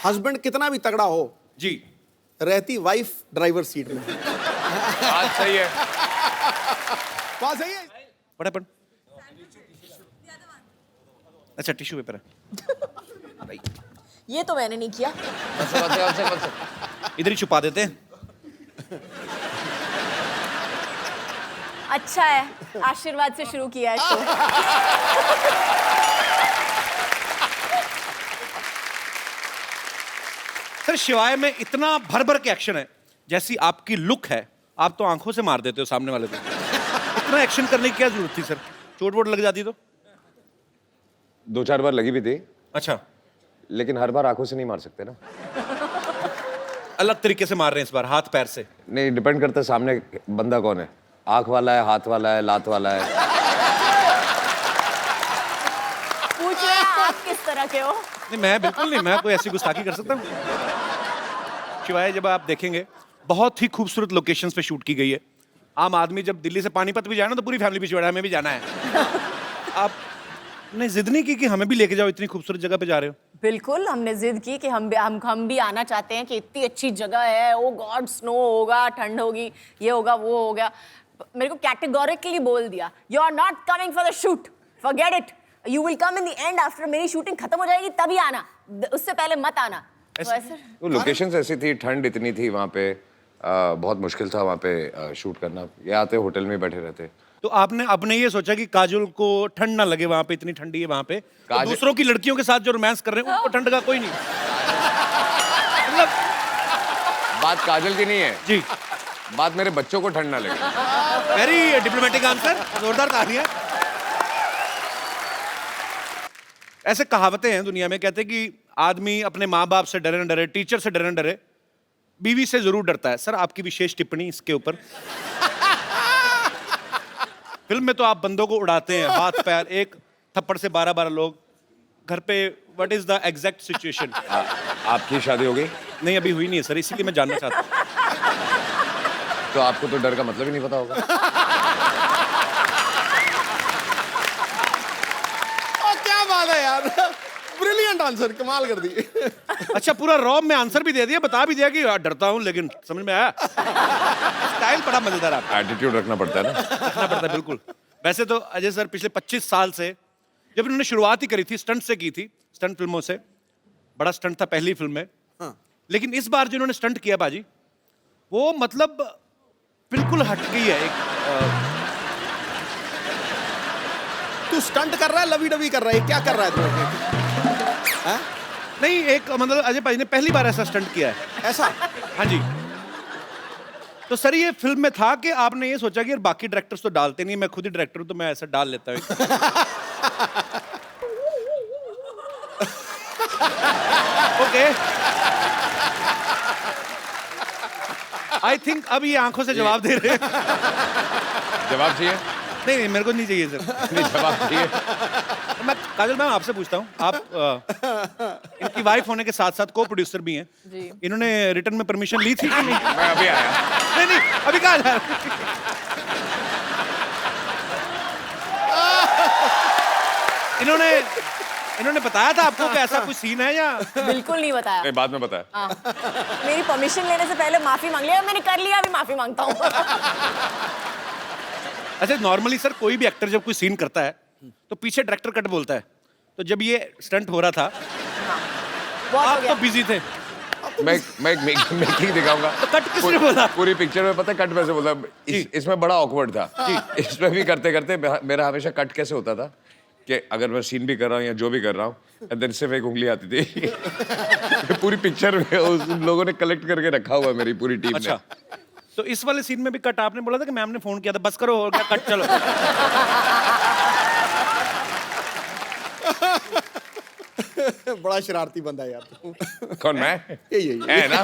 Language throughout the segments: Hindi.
हस्बैंड कितना भी तगड़ा हो जी, रहती वाइफ ड्राइवर सीट में। बात सही है। बात सही है। फटाफट। अच्छा टिश्यू पेपर है। ये तो मैंने नहीं किया। इधर ही छुपा देते हैं। अच्छा है, आशीर्वाद से शुरू किया है शो। सर शिवाय में इतना भर भर के एक्शन है, जैसी आपकी लुक है आप तो आंखों से मार देते हो सामने वाले को। इतना एक्शन करने की क्या जरूरत थी सर? चोट वोट लग जाती तो? 2-4 बार लगी भी थी, अच्छा, लेकिन हर बार आंखों से नहीं मार सकते ना। अलग तरीके से मार रहे हैं इस बार, हाथ पैर से। नहीं, डिपेंड करता है सामने बंदा कौन है, आंख वाला है, हाथ वाला है, लात वाला है। पूछ रहे हैं आप किस तरह के हो? नहीं मैं बिल्कुल नहीं, मैं कोई ऐसी गुस्ताखी कर सकता हूँ? शिवाय जब आप देखेंगे बहुत ही खूबसूरत लोकेशंस पे शूट की गई है। आम आदमी जब दिल्ली से पानीपत भी जाए ना तो पूरी फैमिली पीछे हमें भी जाना है। आपने जिद नहीं की कि हमें भी लेके जाओ, इतनी खूबसूरत जगह पे जा रहे हो? बिल्कुल, हमने जिद की कि हम भी आना चाहते हैं कि इतनी अच्छी जगह है। ओ गॉड, स्नो होगा, ठंड होगी, ये होगा, वो होगा। मेरे को कैटेगोरिकली बोल दिया, you are not coming for the shoot, forget it, you will come in the end after मेरी शूटिंग खत्म हो जाएगी तभी आना, उससे पहले मत आना। तो ऐसे वो लोकेशंस ऐसी थी, ठंड इतनी थी वहाँ पे, बहुत मुश्किल था वहाँ पे शूट करना। ये आते होटल में बैठे रहते। तो आपने अपने ये सोचा कि काजोल को ठंड ना लगे, वहां पे इतनी ठंडी है वहां पे, तो दूसरों की लड़कियों के साथ जो रोमांस कर रहे हैं उनको ठंड का कोई नहीं। मतलब बात काजल की नहीं है जी, बात मेरे बच्चों को ठंड ना लगे। वेरी डिप्लोमेटिक आंसर, जोरदार तालियां। ऐसे कहावतें हैं दुनिया में, कहते हैं कि आदमी अपने माँ बाप से डरे न डरे, टीचर से डरे न डरे, बीवी से जरूर डरता है। सर आपकी विशेष टिप्पणी इसके ऊपर? फिल्म में तो आप बंदों को उड़ाते हैं, हाथ पैर, एक थप्पड़ से 12-12 लोग। घर पे what is the exact situation? आपकी शादी हो गई? नहीं अभी हुई नहीं है सर, इसीलिए मैं जानना चाहता हूँ। तो आपको तो डर का मतलब ही नहीं पता होगा। क्या बात है यार, ब्रिलियंट आंसर, कमाल कर दी। अच्छा पूरा रॉब में आंसर भी दे दिया, बता भी दिया कि डरता हूँ, लेकिन समझ में आया। स्टाइल बड़ा मजेदार आपका। एटीट्यूड रखना पड़ता है ना। रखना पड़ता है बिल्कुल। वैसे तो अजय सर पिछले 25 साल से, जब इन्होंने शुरुआत ही करी थी स्टंट से की थी, स्टंट फिल्मों से, बड़ा स्टंट था पहली फिल्म में। हाँ। लेकिन इस बार जो इन्होंने स्टंट किया बाजी, वो मतलब बिल्कुल हटके है। एक तू स्टंट कर रहा है, लवी डवी कर रहा है, क्या कर रहा है तू? हाँ? नहीं, एक मतलब अजय भाई ने पहली बार ऐसा स्टंट किया है। ऐसा? हाँ जी। तो सर ये फिल्म में था कि आपने ये सोचा कि यार बाकी डायरेक्टर्स तो डालते नहीं, मैं खुद ही डायरेक्टर हूं तो मैं ऐसा डाल लेता हूँ। ओके, आई थिंक अब ये आंखों से जवाब दे रहे हैं। जवाब चाहिए? नहीं मेरे को नहीं चाहिए सर। नहीं, जवाब चाहिए। मैं काजल मैम आपसे पूछता हूँ, आप इनकी वाइफ होने के साथ साथ को प्रोड्यूसर भी हैं, इन्होंने रिटर्न में परमिशन ली थी कि नहीं? मैं अभी आया। नहीं अभी कहाँ जा? इन्होंने बताया था आपको कि ऐसा कुछ सीन है या? बिल्कुल नहीं बताया। नहीं, बाद में बताया। हाँ। मेरी परमिशन लेने से पहले माफी मांग लिया, मैंने कर लिया, अभी माफी मांगता हूँ। अच्छा नॉर्मली सर कोई भी एक्टर जब कोई सीन करता है तो पीछे डायरेक्टर कट बोलता है, तो जब ये स्टंट हो रहा था बहुत हो आप गया। तो बिजी थे, मैं मेकिंग दिखाऊंगा। तो कट किसने बोला? पूरी पिक्चर में पता है कट कैसे बोला? इसमें बड़ा ऑकवर्ड था। इसमें भी करते करते मेरा हमेशा कट कैसे होता था कि अगर मैं सीन भी कर रहा हूँ या जो भी कर रहा हूँ, देन सिर्फ एक उंगली आती थी। पूरी पिक्चर में उन लोगों ने कलेक्ट करके रखा हुआ है, मेरी पूरी टीम ने। अच्छा तो इस वाले सीन में भी कट आपने बोला था कि मैम ने फोन किया था बस करो, हो गया कट, चलो। बड़ा शरारती बंदा है यार तू। कौन मैं? यही है ना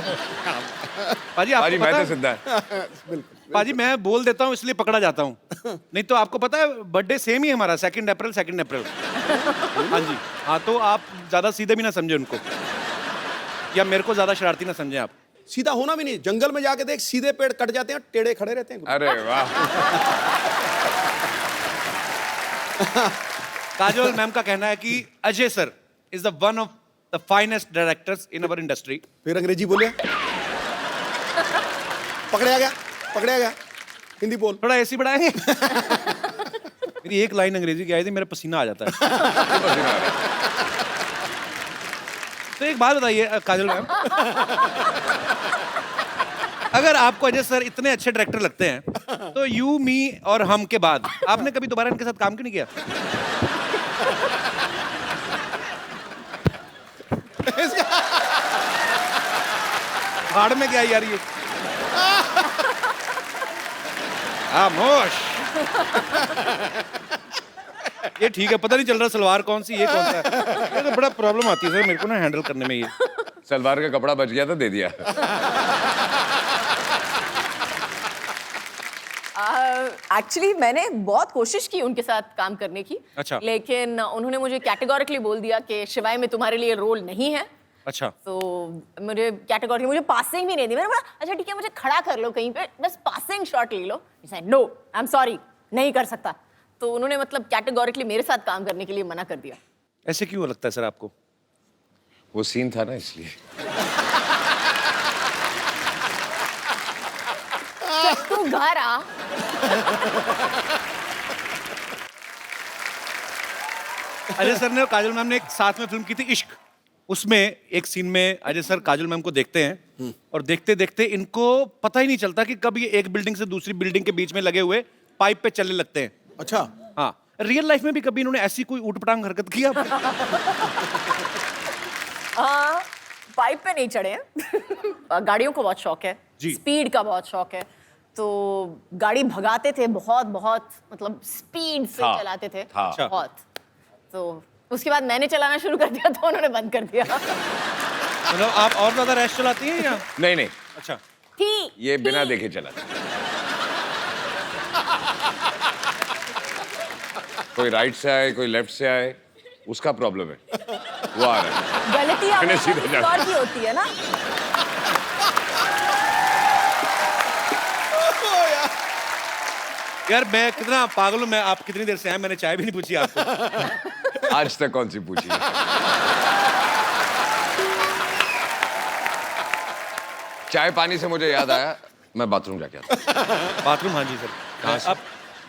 पाजी आपको भाजी, मैं पता तो है, सिद्धा है। बिल्कुल। पाजी मैं बोल देता हूँ इसलिए पकड़ा जाता हूँ, नहीं तो आपको पता है बर्थडे सेम ही हमारा 2 अप्रैल। हाँ जी, हाँ तो आप ज्यादा सीधे भी ना समझे उनको, या मेरे को ज्यादा शरारती ना समझे आप। सीधा होना भी नहीं, जंगल में जाके देख, सीधे पेड़ कट जाते हैं, टेढ़े खड़े रहते हैं। अरे वाह। काजोल मैम का कहना है कि Ajay sir is the one of the finest directors in our industry. फिर अंग्रेजी बोलिए। पकड़े आ गया, पकड़े आ गया। हिंदी बोल। थोड़ा एसी बढ़ाएंगे। मेरी एक लाइन अंग्रेजी की आई थी, मेरा पसीना आ जाता है। तो एक बात बताइए काजल मैम, अगर आपको अजय सर इतने अच्छे डायरेक्टर लगते हैं, तो यू, मी और हम के बाद आपने कभी दोबारा इनके साथ काम क्यों नहीं किया? भाड़ में क्या यार ये? खामोश। ये ठीक है, पता नहीं चल रहा सलवार कौन सी, ये कौन सा है। ये तो बड़ा प्रॉब्लम आती है सर मेरे को ना हैंडल करने में ये। सलवार का कपड़ा बच गया तो दे दिया। एक्चुअली मैंने बहुत कोशिश की उनके साथ काम करने की। अच्छा। लेकिन उन्होंने मुझे कैटेगोरिकली बोल दिया कि शिवाय में तुम्हारे लिए रोल नहीं है। अच्छा। तो मुझे कैटेगोरी, मुझे पासिंग भी नहीं दी। मैंने बोला अच्छा ठीक है, मुझे खड़ा कर लो कहीं पे, बस पासिंग शॉट ले लो। नो, आई एम सॉरी, नहीं कर सकता। तो उन्होंने मतलब कैटेगोरिकली मेरे साथ काम करने के लिए मना कर दिया। ऐसे क्यों लगता है सर आपको? वो सीन था ना इसलिए। तू घर आ। अजय सर ने और काजल मैम ने एक साथ में फिल्म की थी इश्क। उसमें एक सीन में अजय सर काजल मैम को देखते हैं और देखते देखते इनको पता ही नहीं चलता कि कब ये एक बिल्डिंग से दूसरी बिल्डिंग के बीच में लगे हुए पाइप पे चलने लगते हैं। अच्छा। हाँ, रियल लाइफ में भी कभी इन्होंने ऐसी कोई ऊटपटांग हरकत की आप? पाइप पे नहीं चढ़े हैं। गाड़ियों को बहुत शौक है, जी। स्पीड का बहुत शौक है। तो गाड़ी भगाते थे बहुत बहुत, मतलब स्पीड से था, चलाते थे था। बहुत। तो उसके बाद मैंने चलाना शुरू कर दिया तो उन्होंने बंद कर दिया। मतलब आप और ज्यादा रैश चलाती हैं या? नहीं नहीं, अच्छा। ये बिना देखे चला। कोई राइट से आए, कोई लेफ्ट से आए, उसका प्रॉब्लम है, वो आ रहा है। गलती मैंने सीधे किसी जाना। और की होती है ना। यार मैं कितना पागल हूँ मैं, आप कितनी देर से आए, मैंने चाय भी नहीं पूछी आपको। आज तक कौन सी पूछी है? चाय पानी से मुझे याद आया, मैं बाथरूम जाके आता हूँ। बाथरूम? हाँ जी सर। कहाँ से? आप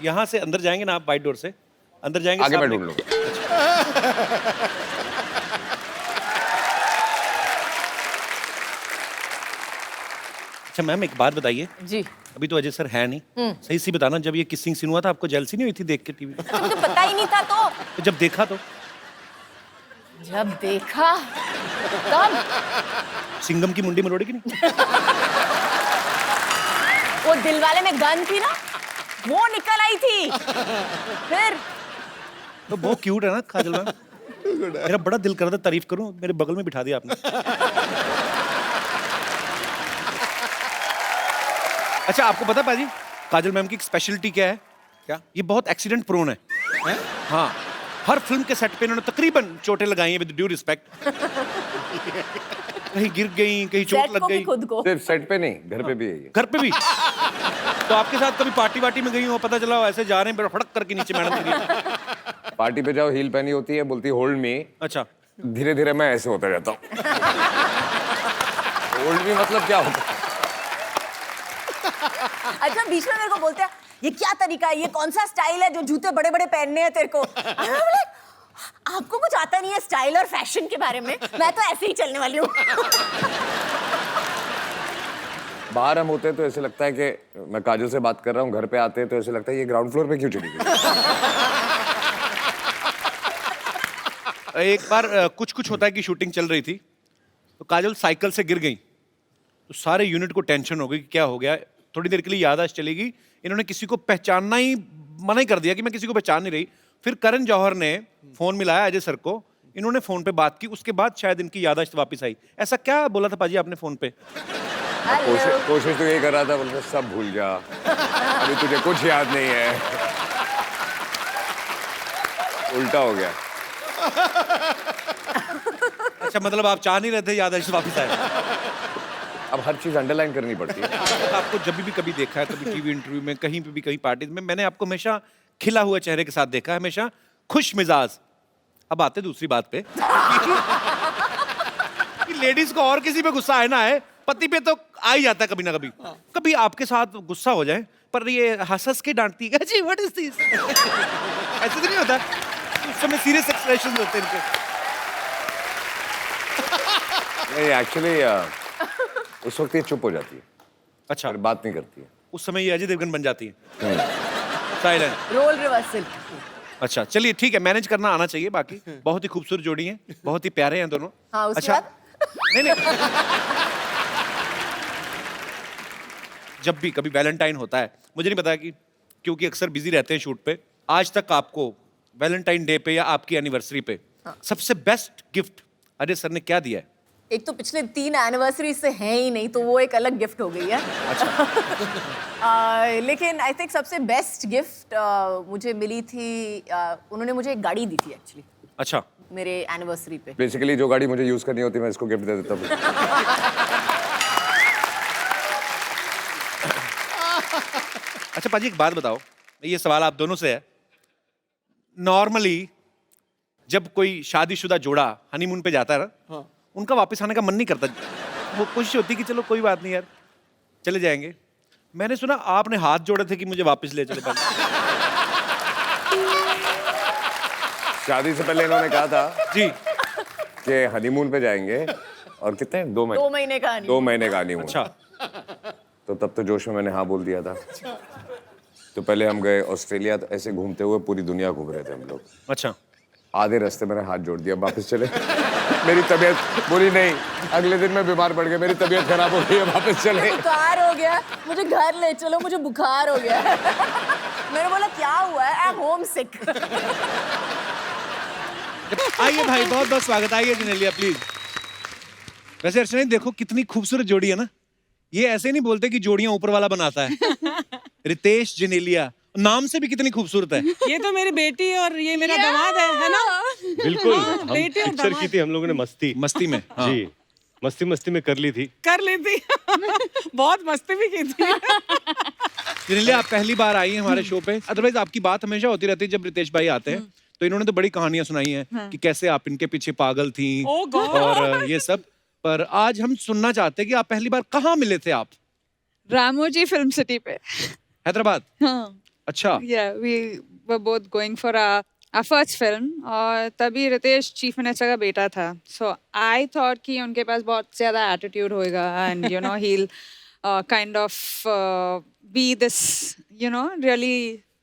यहाँ से अंदर जाएंगे ना, आप वाइट डोर से अंदर जाएंगे, आगे मैं सामने- ढूंढ लूंगा। अच्छा मैम एक बात बताइए, जी। अभी तो अजय सर है नहीं, सही सी बताना, जब ये किसिंग सीन हुआ था आपको जेलसी नहीं हुई थी देख के टीवी? अच्छा मुझे पता ही नहीं था। तो जब देखा तो जब देखा तब सिंघम की मुंडी मरोड़े की नहीं? वो दिलवाले में गन थी ना, वो निकल आई थी। फिर तो बहुत क्यूट है ना काजल मैम। मेरा बड़ा दिल कर रहा था तारीफ करूं, मेरे बगल में बिठा दिया आपने। अच्छा आपको पता पाजी काजल मैम की स्पेशलिटी क्या है? क्या? ये बहुत एक्सीडेंट प्रोन है। हाँ, हर फिल्म के सेट पे इन्होंने तकरीबन चोटें लगाई हैं, विद ड्यू रिस्पेक्ट। कहीं गिर गई, कहीं चोट सेट लग को भी गई। खुद को। सिर्फ सेट पे नहीं, घर पे भी है ये। घर पे भी? तो आपके साथ कभी पार्टी वार्टी में गई हो, पता चला ऐसे जा रहे हैं, फड़क करके नीचे मैडम गिरी। पार्टी पे जाओ, हील पहनी होती है, बोलती होल्ड मी। अच्छा। धीरे धीरे मैं ऐसे होता जाता हूँ। होल्ड मी मतलब क्या होता है? अच्छा बीच में मेरे को बोलते हैं ये क्या तरीका है, ये कौन सा स्टाइल है जो जूते बड़े बड़े पहनने हैं तेरे को? मैं बोले आपको कुछ आता नहीं है स्टाइल और फैशन के बारे में, मैं तो ऐसे ही चलने वाली हूँ। बाहर हम होते हैं तो ऐसे लगता है कि मैं काजल से बात कर रहा हूँ, घर पे आते हैं तो ऐसे लगता है ये ग्राउंड फ्लोर पे क्यों चली गई? एक बार कुछ कुछ होता है कि शूटिंग चल रही थी तो काजल साइकिल से गिर गई, तो सारे यूनिट को टेंशन हो गई कि क्या हो गया। थोड़ी देर के लिए याददाश्त चलेगी, इन्होंने किसी को पहचानना ही मना ही कर दिया कि मैं किसी को पहचान नहीं रही। फिर करण जौहर ने फोन मिलाया अजय सर को, इन्होंने फोन पे बात की, उसके बाद शायद इनकी याददाश्त वापस आई। ऐसा क्या बोला था पाजी आपने फोन पे? कोशिश तो यही कर रहा था, बोलते सब भूल जा, अभी तुझे कुछ याद नहीं है। उल्टा हो गया। अच्छा मतलब आप चाह नहीं रहे थे याददाश्त वापस आए? अब हर चीज अंडरलाइन करनी पड़ती है। आपको जब भी कभी देखा है, कभी टीवी इंटरव्यू में, कहीं पे भी, कहीं पार्टी में, मैंने आपको हमेशा खिला हुआ चेहरे के साथ देखा है, हमेशा खुश मिजाज। अब आते दूसरी बात पे। लेडीज को और किसी पे गुस्सा आए ना आए, पति पे तो आ ही जाता है कभी ना कभी। कभी आपके साथ गुस्सा हो जाए पर ये हंस के डांटती है, जी व्हाट इज दिस, ऐसे तो नहीं होता? उस समय सीरियस एक्सप्रेशंस होते हैं इनके। नहीं एक्चुअली उस वक्त ये चुप हो जाती है, अच्छा, और बात नहीं करती है। उस समय ये अजय देवगन बन जाती है, साइलेंट। Role reversal. अच्छा चलिए ठीक है, मैनेज करना आना चाहिए। बाकी बहुत ही खूबसूरत जोड़ी है, बहुत ही प्यारे हैं दोनों। हाँ, उसके अच्छा बाद? नहीं जब भी कभी वैलेंटाइन होता है, मुझे नहीं पता कि क्योंकि अक्सर बिजी रहते हैं शूट पे, आज तक आपको वैलेंटाइन डे पे या आपकी एनिवर्सरी पे सबसे बेस्ट गिफ्ट अजय सर ने क्या दिया है? एक तो पिछले 3 एनिवर्सरी से हैं ही नहीं, तो वो एक अलग गिफ्ट हो गई है। लेकिन आई थिंक सबसे बेस्ट गिफ्ट मुझे मिली थी, उन्होंने मुझे एक गाड़ी दी थी एक्चुअली। अच्छा, मेरे एनिवर्सरी पे। बेसिकली जो गाड़ी मुझे यूज करनी होती है मैं इसको गिफ्ट दे देता हूँ। अच्छा पाजी एक बात बताओ, ये सवाल आप दोनों से है। नॉर्मली जब कोई शादीशुदा जोड़ा हनीमून पे जाता है ना, उनका वापस आने का मन नहीं करता, वो कोशिश होती कि चलो कोई बात नहीं यार चले जाएंगे। मैंने सुना आपने हाथ जोड़े थे कि मुझे वापस ले चले। शादी से पहले इन्होंने कहा था जी कि हनीमून पे जाएंगे, और कितने 2 महीने 2 महीने का नहीं। 2 महीने का हनीमून। अच्छा, तो तब तो जोश में मैंने हाँ बोल दिया था। तो पहले हम गए ऑस्ट्रेलिया, तो ऐसे घूमते हुए पूरी दुनिया घूम रहे थे हम लोग। अच्छा, आधे रास्ते मैंने हाथ जोड़ दिया, वापस चले। मेरी तबीयत बुरी नहीं, अगले दिन मैं बीमार पड़ गया, मेरी तबीयत खराब हो गई है, वापस चले। बुखार हो गया, मुझे घर ले चलो, मुझे बुखार हो गया। मैंने बोला क्या हुआ है? आई एम होम सिक। आइए भाई, बहुत बहुत स्वागत। आइए जिनेलिया प्लीज। वैसे अर्चना देखो कितनी खूबसूरत जोड़ी है ना, ये ऐसे नहीं बोलते कि जोड़ियां ऊपर वाला बनाता है। रितेश जिनेलिया, नाम से भी कितनी खूबसूरत है। ये तो मेरी बेटी और ये मेरा दामाद है ना? बिल्कुल। हम बेटे और पिक्चर की दामाद। थी हम लोगों ने मस्ती में हाँ। जी, मस्ती मस्ती में कर ली थी। कर ली थी। बहुत मस्ती भी की थी। जिनेलिया आप पहली बार आई हैं हमारे शो पे, अदरवाइज आपकी बात हमेशा होती रहती है जब रितेश भाई आते हैं, तो इन्होंने तो बड़ी कहानियां सुनाई हैं कि कैसे आप इनके पीछे पागल थी Oh God! और ये सब। पर आज हम सुनना चाहते हैं कि आप पहली बार कहाँ मिले थे आप? रामोजी फिल्म सिटी पे। हैदराबाद। हाँ, अच्छा, yeah, we were both going for our first film और तभी रितेश चीफ मिनिस्टर का बेटा था, so I thought कि उनके पास बहुत ज़्यादा attitude होएगा and you know he'll kind of be this you know really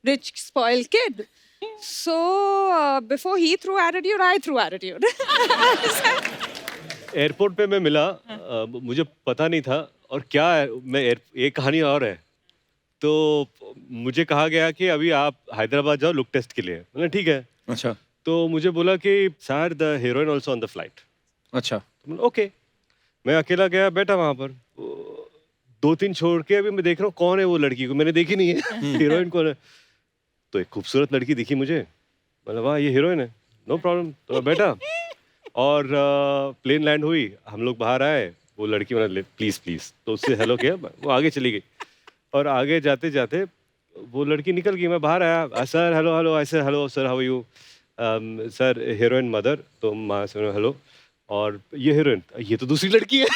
rich spoiled kid. So before he threw attitude, I threw attitude. Airport पे मैं मिला, मुझे पता नहीं था और क्या है, मैं एक कहानी और है। तो मुझे कहा गया कि अभी आप हैदराबाद जाओ लुक टेस्ट के लिए। मैंने ठीक है। अच्छा, तो मुझे बोला कि sir the heroine also on the flight. अच्छा, ओके, मैं अकेला गया, बैठा वहां पर, 2-3 छोड़ के अभी मैं देख रहा हूँ कौन है वो लड़की, को मैंने देखी नहीं है। हीरोइन कौन है? तो एक खूबसूरत लड़की दिखी मुझे, मतलब वाह ये हीरोइन है, नो प्रॉब्लम। तो मैं बैठा और प्लेन लैंड हुई, हम लोग बाहर आए, वो लड़की मैंने प्लीज प्लीज तो उससे हेलो किया, वो आगे चली गई और आगे जाते जाते वो लड़की निकल गई। मैं बाहर आया, सर हेलो हेलो, ऐसे hello sir how are you, sir heroine mother, तो माँ से हेलो, और ये हीरोइन, ये तो दूसरी लड़की है।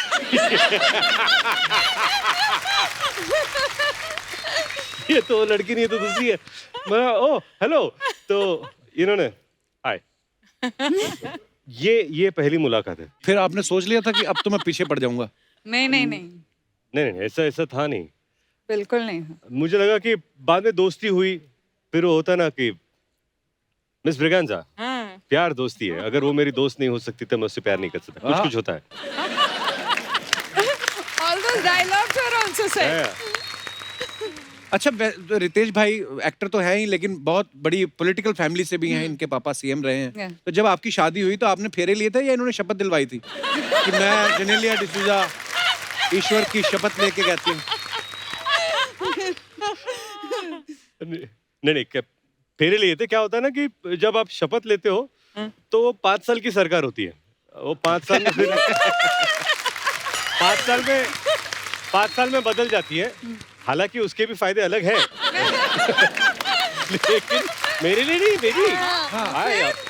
ये तो लड़की नहीं है तो दूसरी है। मैं ओ हेलो, तो इन्होंने हाय। ये पहली मुलाकात है। फिर आपने सोच लिया था कि अब तो मैं पीछे पड़ जाऊंगा? नहीं नहीं नहीं, नहीं नहीं, ऐसा था नहीं। बिल्कुल नहीं। मुझे लगा कि बाद में दोस्ती हुई, फिर वो होता ना कि मिस ब्रिगेंजा, प्यार दोस्ती है, अगर वो मेरी दोस्त नहीं हो सकती तो मैं उससे प्यार नहीं कर सकता। कुछ कुछ होता है। All those dialogues were also said. अच्छा, रितेश भाई एक्टर तो है ही, लेकिन बहुत बड़ी पॉलिटिकल फैमिली से भी हैं, इनके पापा सीएम रहे हैं। Yeah. तो जब आपकी शादी हुई तो आपने फेरे लिए थे या इन्होंने शपथ दिलवाई थी कि मैं जिनेलिया डिसूजा ईश्वर की शपथ लेके कहती हूँ? नहीं, फेरे लिए थे। क्या होता है ना कि जब आप शपथ लेते हो तो वो 5 साल की सरकार होती है, वो 5 साल में फिर 5 साल में बदल जाती है। हालांकि उसके भी फायदे अलग हैं। लेकिन मेरे लिए नहीं, मेरी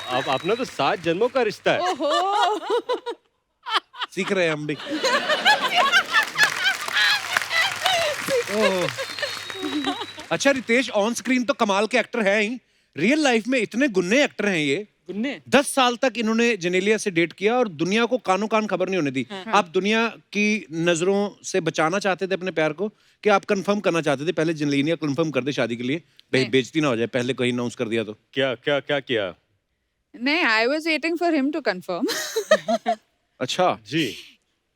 अब अपना तो 7 जन्मों का रिश्ता है। सीख रहे हैं हम भी। ओह। अच्छा रितेश ऑन स्क्रीन तो कमाल के एक्टर हैं ही, रियल लाइफ में इतने गुन्ने एक्टर हैं ये। गुन्ने 10 साल तक इन्होंने जेनेलिया से डेट किया और दुनिया को कानों कान खबर नहीं होने दी। आप दुनिया की नजरों से बचाना चाहते थे अपने प्यार को, कि आप कंफर्म करना चाहते थे पहले जेनेलिया कंफर्म कर दे शादी के लिए, भाई बेइज्जती ना हो जाए पहले कहीं अनाउंस कर दिया तो? क्या क्या क्या किया? नहीं, I was waiting for him to confirm. अच्छा जी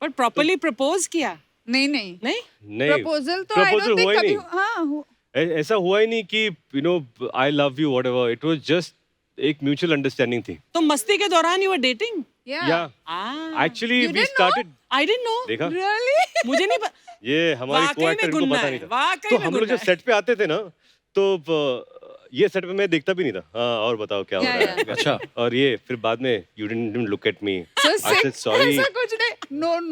पर प्रॉपर्ली प्रपोज किया? नहीं नहीं नहीं नहीं, प्रपोजल तो I proposal don't think हुआ ही कभी नहीं। हाँ ऐसा हुआ ही नहीं कि you know I love you whatever, it was just एक म्यूचुअल अंडरस्टैंडिंग थी। तो मस्ती के दौरान यू वर डेटिंग? या Ah, actually You we didn't started, I didn't know. देखा really मुझे नहीं ये हमारे वाकई को एक्टर में इनको गुन्ना पता है, नहीं था। वाकई तो में हम लोग गुन्ना जब है। सेट पे आते थे ना तो ये सेट पे मैं देखता भी नहीं था। हाँ और बताओ क्या हो Yeah, रहा है? yeah. अच्छा। और ये फिर बाद में you didn't look at me, So I said sick. Sorry. ऐसा कुछ नहीं,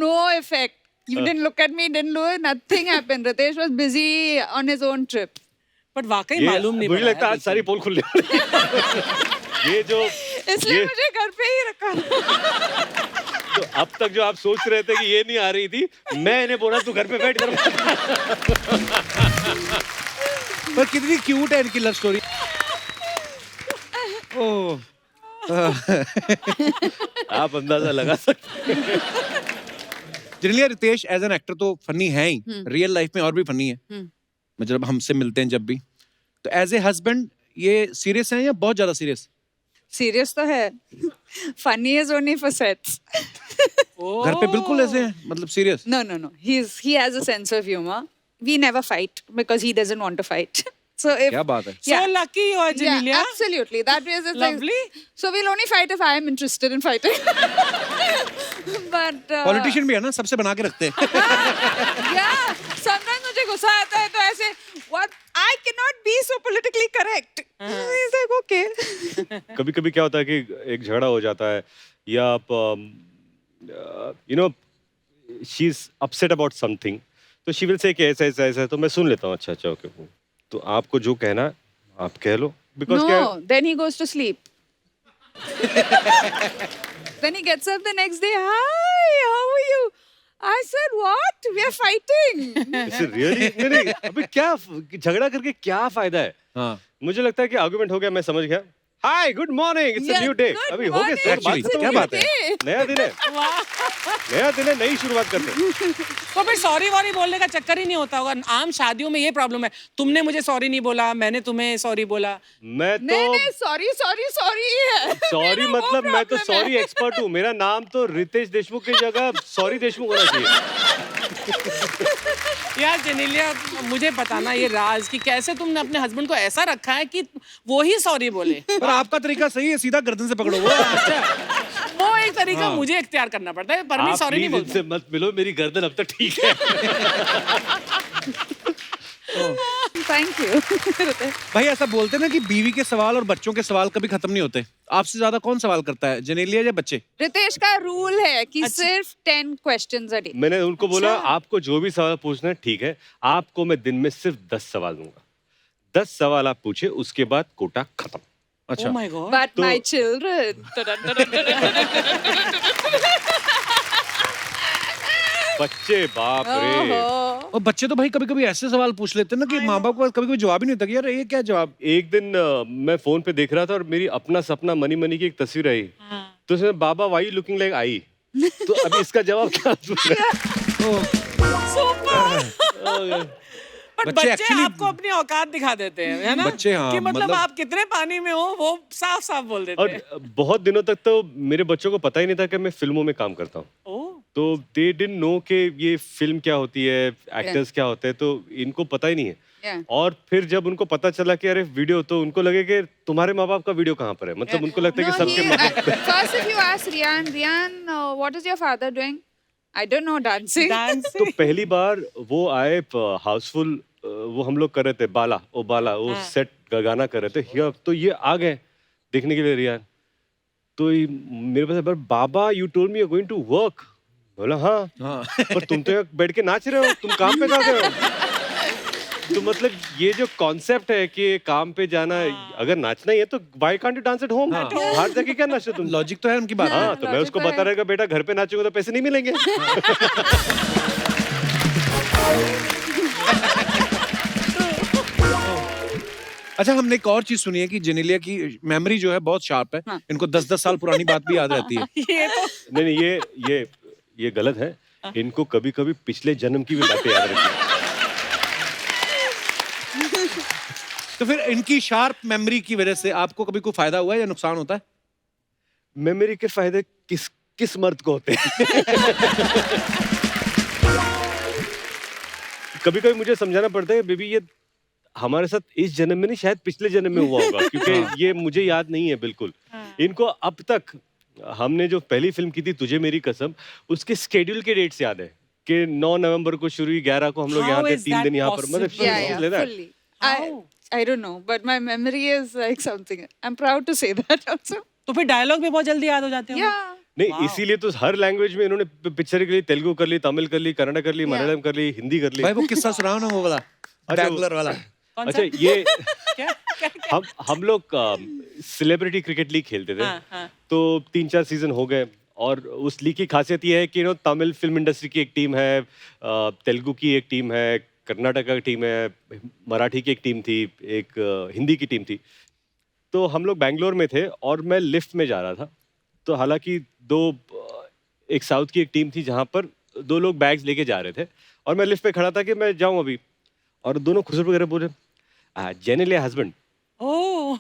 no effect. You didn't look at me, didn't do nothing happened. Ritesh was busy on his own trip. But वाकई ये मालूम नहीं मुझे पड़ा लगता है है आज सारी पोल खुलने वाली है। ये जो इसलिए ये मुझे घर पे ही रखा। तो अब तक जो आप सोच रहे थे कि ये नहीं आ रही थी, मैं इन्हें बोला तू घर पे बैठ कर। पर कितनी क्यूट है इनकी लव स्टोरी। ओह आप अंदाजा लगा सकते हैं। Genelia Riteish as an actor तो फनी है ही, रियल लाइफ में और भी फनी है। मतलब हमसे मिलते हैं जब भी, तो एज ए हस्बैंड ये सीरियस है या बहुत ज्यादा सीरियस? सीरियस तो है, funny is only for sets. घर पे बिल्कुल ऐसे हैं, मतलब serious? No. He has a sense of humor. We never fight because he doesn't want to fight. So if क्या बात है। So lucky you are, Janelia. Yeah, absolutely. That is the thing. Lovely. So we'll only fight if I am interested in fighting. But politician भी है ना, सबसे बना के रखते हैं। yeah, sometimes मुझे गुस्सा आता है तो ऐसे what I cannot be so politically correct. He's like okay. कभी कभी क्या होता है कि एक झगड़ा हो जाता है या आप you know she is upset about something, तो शी विल से कि ऐसा ऐसा ऐसा, तो मैं सुन लेता हूँ अच्छा अच्छा ओके, तो आपको जो कहना है आप कह लो, because No, then he goes to sleep. Then he gets up the next day. Hi, how are you? I said, what? We are fighting. Really नहीं अभी क्या झगड़ा करके क्या फायदा है? हाँ मुझे लगता है कि आर्गुमेंट हो गया, मैं समझ गया, hi good morning it's a Yeah, new day, good अभी हो गया सर, morning, बात it's a खत्म क्या हो बात गई। है? day. नया दिन है, नया दिन है, नई शुरुआत करते हैं। तो फिर सॉरी वॉरी बोलने का चक्कर ही नहीं होता होगा। आम शादियों में ये प्रॉब्लम है, तुमने मुझे सॉरी नहीं बोला, मैंने तुम्हें सॉरी बोला। मैं नहीं, तो sorry है. सॉरी मेरा वो मतलब मैं तो problem है. सॉरी एक्सपर्ट हूँ, मेरा नाम तो रितेश देशमुख की जगह सॉरी देशमुख होना चाहिए। यार जेनेलिया, मुझे बताना ये राज कि कैसे तुमने अपने हस्बैंड को ऐसा रखा है कि वो ही सॉरी बोले। पर आपका तरीका सही है, सीधा गर्दन से पकड़ो वो। अच्छा वो एक तरीका मुझे इख्तियार करना पड़ता है, परमीत आप सॉरी नहीं प्लीज बोलते। इनसे मत मिलो, मेरी गर्दन अब तक ठीक है। Thank you. भाई ऐसा बोलते हैं ना कि बीवी के सवाल और बच्चों के सवाल कभी खत्म नहीं होते, आपसे ज्यादा कौन सवाल करता है, जेनेलिया या बच्चे? रितेश का रूल है कि सिर्फ 10 questions a day. मैंने उनको बोला आपको जो भी सवाल पूछना है ठीक है, आपको मैं दिन में सिर्फ 10 सवाल दूंगा, 10 सवाल आप पूछे, उसके बाद कोटा खत्म। अच्छा Oh my God. But my children. बच्चे बाप रे। ओहो. और बच्चे तो भाई कभी कभी ऐसे सवाल पूछ लेते हैं ना कि माँ बाप को कभी कभी जवाब ही नहीं होता कि यार ये क्या जवाब। एक दिन मैं फोन पे देख रहा था और मेरी अपना सपना मनी मनी की एक तस्वीर आई, तो उसमें बाबा वाई लुकिंग लाइक आई, तो अभी इसका जवाब क्या बट बच्चे बच्चे actually- आपको अपनी औकात दिखा देते हैं, है ना? बच्चे, हाँ, कि मतलब मतलब- आप कितने पानी में हो वो साफ साफ बोल देते हैं। और बहुत दिनों तक तो मेरे बच्चों को पता ही नहीं था कि मैं फिल्मों में काम करता हूँ, ओह, तो दे डिडंट नो कि ये फिल्म क्या होती है, एक्टर्स क्या होते हैं, तो इनको पता ही नहीं है। Yeah. और फिर जब उनको पता चला कि अरे वीडियो, तो उनको लगे कि तुम्हारे माँ बाप का वीडियो कहाँ पर है, मतलब उनको लगता है कि सबके माँ बाप। First, if you ask Rian, what is your father doing? I don't know, dancing. Dance तो पहली बार वो आए हाउसफुल, वो हम लोग कर रहे थे बाला वो सेट गाना कर रहे थे हियर, तो ये आ गए देखने के लिए रियान, तो मेरे पास बाबा you told me you are going to work, बोला हाँ, पर तुम तो यहाँ बैठ के नाच रहे हो, तुम काम पे जा रहे हो। तो मतलब ये जो कॉन्सेप्ट है कि काम पे जाना, अगर नाचना ही है तो why can't you dance at home? बाहर जाके क्या नाचते तुम? लॉजिक तो है उनकी बात में। हाँ, तो मैं उसको logic तो बता है। रहेगा बेटा घर पे नाचोगे तो पैसे नहीं मिलेंगे। अच्छा, हमने एक और चीज सुनी है कि जेनेलिया की मेमोरी जो है बहुत शार्प है। हाँ। इनको 10-10 साल पुरानी बात भी याद रहती है। ये तो नहीं ये गलत है। इनको कभी कभी पिछले जन्म की भी बातें याद रहती है। तो फिर इनकी शार्प मेमोरी की वजह से आपको कभी कोई फायदा हुआ है या नुकसान होता है? मेमोरी के फायदे किस मर्द को होते हैं? कभी कभी मुझे समझाना पड़ता है बेबी ये हमारे साथ इस जन्म में नहीं, शायद पिछले जन्म में हुआ होगा, क्योंकि ये मुझे याद नहीं है बिल्कुल। इनको अब तक हमने जो पहली फिल्म की थी तुझे मेरी कसम, उसके स्केड्यूल के डेट्स याद है कि 9 नवंबर को शुरू हुई, 11 को हम लोग How यहाँ थे, is 3 that दिन यहाँ पर, मतलब possible? Yeah, fully. I don't know, but my memory is like something. I'm proud to say that also. तो फिर डायलॉग भी बहुत जल्दी याद हो जाते हैं। Yeah. नहीं, इसीलिए तो हर लैंग्वेज में इन्होंने पिक्चर के लिए तेलुगु कर ली, तमिल कर ली, कन्नड़ कर ली, मलयालम कर ली, हिंदी कर ली। भाई वो किस्सा सुनाओ ना, वो वाला बैंगलोर वाला। कौन अच्छा सा? ये क्या क्या हम लोग सेलिब्रिटी क्रिकेट लीग खेलते थे। हाँ। तो 3-4 सीजन हो गए और उस लीग की खासियत ये है कि तमिल फिल्म इंडस्ट्री की एक टीम है, तेलुगु की एक टीम है, कर्नाटका की टीम है, मराठी की एक टीम थी, एक हिंदी की टीम थी। तो हम लोग बैंगलोर में थे और मैं लिफ्ट में जा रहा था। तो हालांकि एक साउथ की एक टीम थी जहाँ पर 2 लोग बैग्स लेके जा रहे थे और मैं लिफ्ट पे खड़ा था कि मैं जाऊँ अभी, और दोनों खुसर वगैरह बोले जेनेलिया हस्बैंड। ओह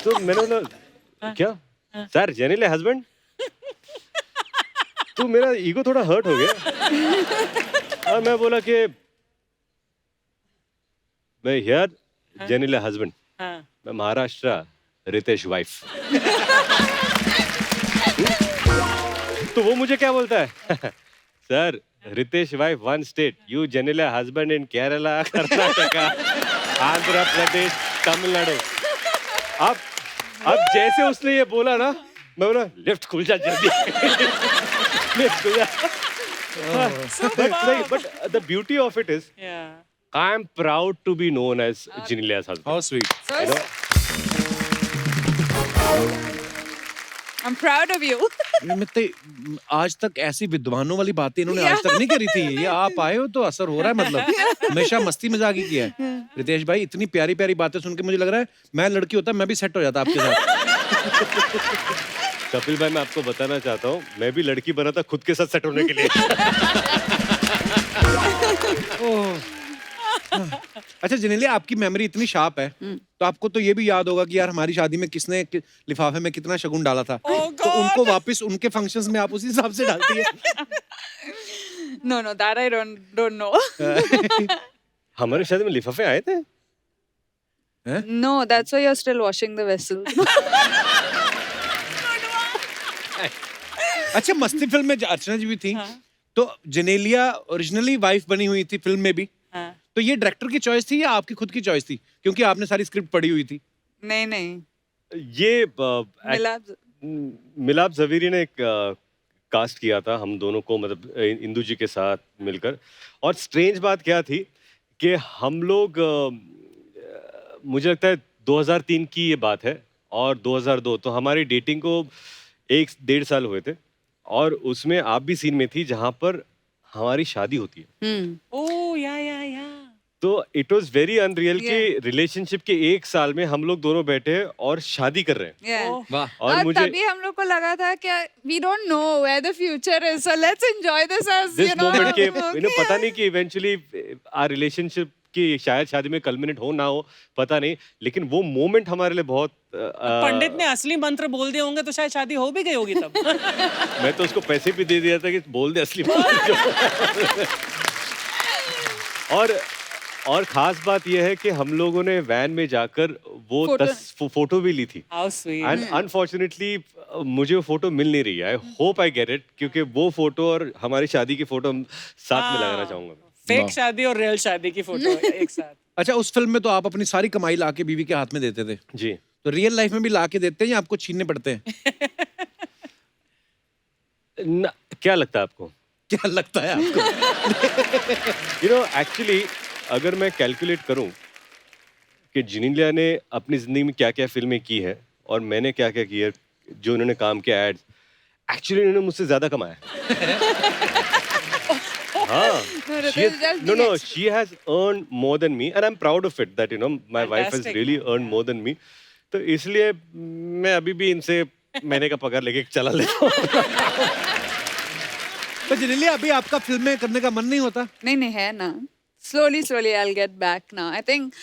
तो मैंने बोला क्या सर जेनेलिया हस्बैंड? तो मेरा ईगो थोड़ा हर्ट हो गया और मैं बोला कि मैं हियर जेनेलिया हस्बैंड, हाँ। मैं महाराष्ट्र रितेश वाइफ। तो वो मुझे क्या बोलता है sir Ritesh wife 1 state, you Genelia husband in Kerala, Karnataka, Andhra Pradesh, Tamil Nadu. अब जैसे उसने ये बोला ना, मैं बोला लिफ्ट खुल जा जल्दी। लिफ्ट खुल जा। But the beauty of it is Yeah. I am proud to be known as Genelia's husband. How sweet. So You know? I'm proud of you. ये मित्ते, आज तक ऐसी विद्वानों वाली बातें इन्होंने आज तक नहीं करी थी। ये आप आए हो तो असर हो रहा है, मतलब हमेशा मस्ती मजाक ही किया है। रितेश भाई, इतनी प्यारी प्यारी बातें सुन के मुझे लग रहा है मैं लड़की होता मैं भी सेट हो जाता आपके साथ। कपिल भाई, मैं आपको बताना चाहता हूँ, मैं भी लड़की बना था खुद के साथ सेट होने के लिए। अच्छा जेनेलिया, आपकी मेमोरी इतनी शार्प है तो आपको तो ये भी याद होगा कि यार हमारी शादी में किसने लिफाफे में कितना शगुन डाला था। तो उनको वापस उनके फंक्शंस में आप उसी हिसाब से डालती है? No, that I don't know. हमारे शादी में लिफाफे आए थे? No, that's why you're still washing the vessel. अच्छा, मस्ती फिल्म में अर्चना जी भी थी। तो जेनेलिया ओरिजिनली वाइफ बनी हुई थी फिल्म में भी। हाँ। तो ये डायरेक्टर की चॉइस थी या आपकी खुद की चॉइस थी, क्योंकि आपने सारी स्क्रिप्ट पढ़ी हुई थी? नहीं. ये मिलाप मिलाप जवेरी ने एक कास्ट किया था हम दोनों को, मतलब इंदु जी के साथ मिलकर। और स्ट्रेंज बात क्या थी कि हम लोग मुझे लगता है 2003 की ये बात है और 2002, तो हमारी डेटिंग को 1-1.5 साल हुए थे और उसमें आप भी सीन में थी जहाँ पर हमारी शादी होती है। ओह या। तो इट वाज वेरी अनरियल कि रिलेशनशिप के 1 साल में हम लोग दोनों बैठे हैं और शादी कर रहे हैं। Yeah. वाह। और मुझे तभी हम लोग को लगा था कि we don't know where the future is, so let's enjoy this as this moment के okay. पता नहीं कि इवेंचुअली आर रिलेशनशिप की शायद शादी में कल्मिनेट हो ना हो, पता नहीं, लेकिन वो मोमेंट हमारे लिए बहुत पंडित ने असली मंत्र बोल दिए होंगे तो शायद शादी हो भी गई होगी तब। मैं तो उसको पैसे भी दे दिया था कि बोल दे असली बात। और खास बात यह है कि हम लोगों ने वैन में जाकर वो फोटो- 10 फोटो भी ली थी। How sweet. एंड अनफॉर्चुनेटली मुझे वो फोटो मिल नहीं रही है। I hope I get it, क्योंकि वो फोटो और हमारी शादी की फोटो साथ में लगाना चाहूंगा। फेक शादी और रियल शादी की फोटो एक साथ। अच्छा, उस फिल्म में तो आप अपनी सारी कमाई ला के बीवी के हाथ में देते थे, जी। तो रियल लाइफ में भी ला के देते हैं या आपको छीनने पड़ते हैं? क्या लगता है आपको? क्या लगता है आपको? यू नो एक्चुअली अगर मैं कैलकुलेट करूं कि जिनेलिया ने अपनी जिंदगी में क्या क्या फिल्में की है और मैंने क्या क्या किया, जो उन्होंने काम किया एड्स, एक्चुअली उन्होंने मुझसे ज्यादा कमाया। हाँ, she has earned more than me and I'm proud of it that my wife has Fantastic. really earned more than me. तो इसलिए मैं अभी भी इनसे महीने का पगार लेके चला लेता हूँ। तो जिनेलिया अभी आपका फिल्में करने का मन नहीं होता? नहीं है ना, slowly I'll get back now. I think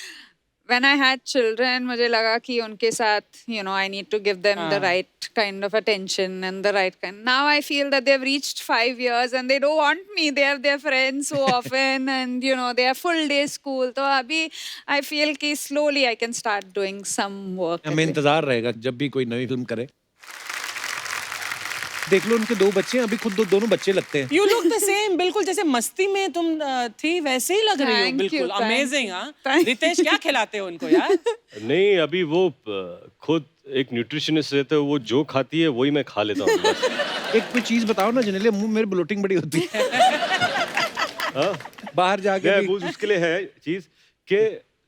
when I had children, मुझे लगा कि उनके साथ, I need to give them the right kind of attention and the right kind. Now I feel that they've reached 5 years and they don't want me. They have their friends so often and, they have full day school. तो अभी I feel कि slowly I can start doing some work. हमें इंतजार रहेगा जब भी कोई नई फिल्म करे। देख लो उनके 2 बच्चे हैं, अभी खुद दोनों बच्चे लगते हैं। You look the same, बिल्कुल जैसे मस्ती में तुम थी वैसे ही लग रही हो, Thank you, बिल्कुल thank अमेजिंग। you, हाँ, thank रितेश क्या खिलाते हो उनको यार? नहीं, अभी वो खुद एक न्यूट्रिशनिस्ट रहते हैं, वो जो खाती है वही मैं खा लेता हूँ बस। एक कोई चीज बताओ ना जिनेलिया, मुंह मेरे ब्लोटिंग बड़ी होती है। हाँ? बाहर जाके वो उसके लिए है चीज कि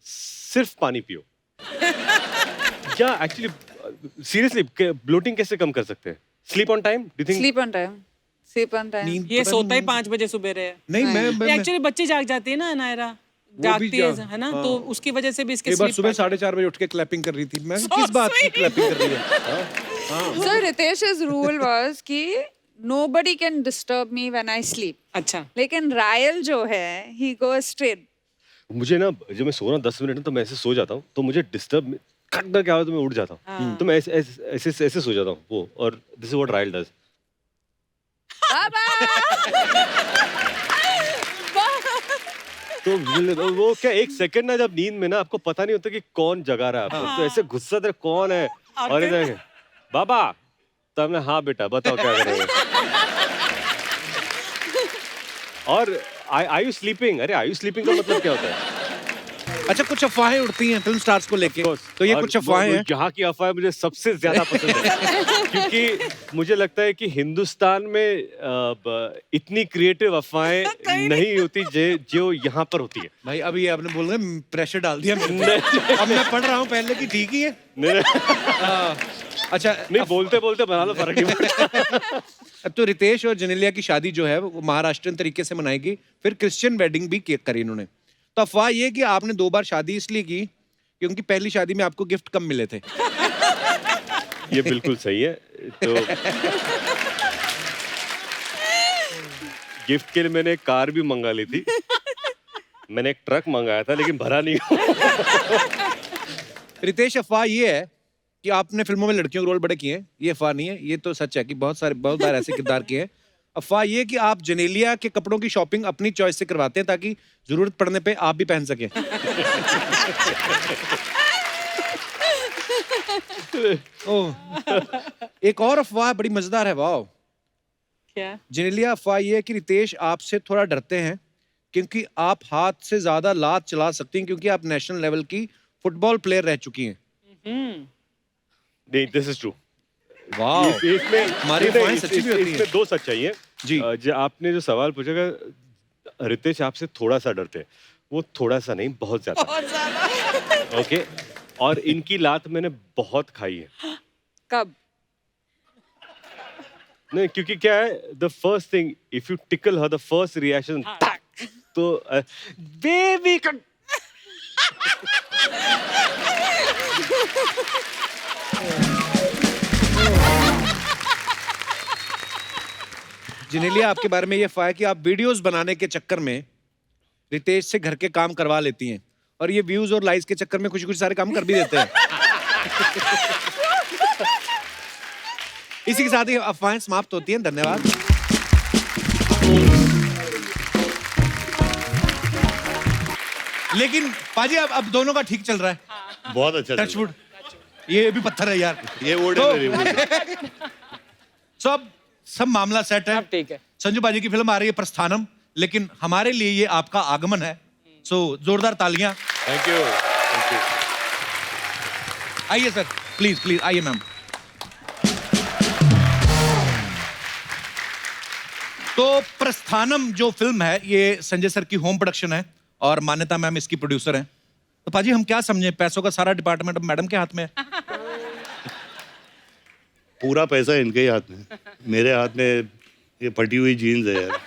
सिर्फ पानी पियो। क्या एक्चुअली सीरियसली ब्लोटिंग कैसे कम कर सकते हैं? Sleep on time, do you think? Sleep on time. नींद ये पता सोता ही नहीं- 5 बजे सुबह है। नहीं मैं एक्चुअली बच्ची जाग जाती है ना नायरा, जागती है ना, तो उसकी वजह से भी इसके एक बार sleep सुबह pattern- 4:30 बजे उठ के क्लैपिंग कर रही थी। मैं So किस बात की sweet. क्लैपिंग कर रही है? So Ritesh's rule was कि nobody can disturb me when I sleep. अच्छा, लेकिन रायल जो है, he goes straight. मुझे ना जब मैं सो रहा हूँ 10 मिनट में तो मैं ऐसे सो जाता हूँ, तो मुझे डिस्टर्ब खट कर क्या होता है, तो मैं उठ जाता हूँ, तो मैं ऐसे सो जाता हूँ वो, और this is what royal does. तो वो क्या एक सेकंड ना, जब नींद में ना आपको पता नहीं होता कि कौन जगा रहा है आपको, तो ऐसे गुस्सा था कौन है, और इधर बाबा, तो हमने हाँ बेटा बताओ क्या करेंगे। और आई यू स्लीपिंग, अरे आई यू स्लीपिंग का मतलब क्या होता है? अच्छा, कुछ अफवाहें उड़ती हैं फिल्म स्टार्स को लेके, तो ये और कुछ अफवाहें हैं। यहाँ की अफवाहें मुझे सबसे ज्यादा पसंद है, क्योंकि मुझे लगता है कि हिंदुस्तान में इतनी क्रिएटिव अफवाहें नहीं होती जो यहाँ पर होती है। भाई अभी आपने बोल रहे प्रेशर डाल दिया मेरे पे। अब मैं पढ़ रहा हूँ पहले की ठीक ही है। अच्छा नहीं, बोलते बोलते बना लो, फर्क नहीं पड़ता। अब तो रितेश और जिनेलिया की शादी जो है वो महाराष्ट्रियन तरीके से मनाएगी, फिर क्रिश्चियन वेडिंग भी करी इन्होंने। तो अफवाह ये कि आपने 2 बार शादी इसलिए की क्योंकि पहली शादी में आपको गिफ्ट कम मिले थे। ये बिल्कुल सही है। तो गिफ्ट के लिए मैंने एक कार भी मंगा ली थी, मैंने एक ट्रक मंगाया था लेकिन भरा नहीं। रितेश, अफवाह ये है कि आपने फिल्मों में लड़कियों के रोल बड़े किए हैं, ये अफवाह नहीं है, ये तो सच है कि बहुत बार ऐसे किरदार किए हैं। अफवाह ये कि आप जिनेलिया के कपड़ों की शॉपिंग अपनी चॉइस से करवाते हैं ताकि जरूरत पड़ने पे आप भी पहन सके। ओह, एक और अफवाह बड़ी मजेदार है। वाह, क्या? जिनेलिया, अफवाह ये है कि रितेश आपसे थोड़ा डरते हैं क्योंकि आप हाथ से ज्यादा लात चला सकती हैं क्योंकि आप नेशनल लेवल की फुटबॉल प्लेयर रह चुकी हैं। नहीं, दिस इज ट्रू। वाह, इसमें हमारी अफवाहें सच्ची भी होती हैं। इसमें 2 सच्चाई है जी। जो आपने जो सवाल पूछा, रितेश आपसे थोड़ा सा डरते हैं, वो थोड़ा सा नहीं, बहुत ज्यादा। बहुत ज्यादा। ओके, और इनकी लात मैंने बहुत खाई है। कब? नहीं, क्योंकि क्या है, the first thing, if you tackle her, the first reaction तो बेबी का। जिनेलिया, आपके बारे में ये अफवाह है कि आप वीडियोस बनाने के चक्कर में रितेश से घर के काम करवा लेती हैं और ये व्यूज और लाइक्स के चक्कर में कुछ सारे काम कर भी देते हैं। इसी के साथ ही अफवाहें समाप्त होती हैं। धन्यवाद। लेकिन पाजी अब दोनों का ठीक चल रहा है। बहुत अच्छा। टचवुड, ये भी पत्थर है यार, ये सब मामला सेट है। अब ठीक है। संजू बाजी की फिल्म आ रही है प्रस्थानम, लेकिन हमारे लिए ये आपका आगमन है, सो जोरदार तालियां। Thank you. आइए सर, प्लीज आइए मैम। तो प्रस्थानम जो फिल्म है ये संजय सर की होम प्रोडक्शन है और मान्यता मैम इसकी प्रोड्यूसर हैं। तो पाजी हम क्या समझे, पैसों का सारा डिपार्टमेंट अब मैडम के हाथ में है। पूरा पैसा इनके ही हाथ में, मेरे हाथ में ये फटी हुई जीन्स है यार।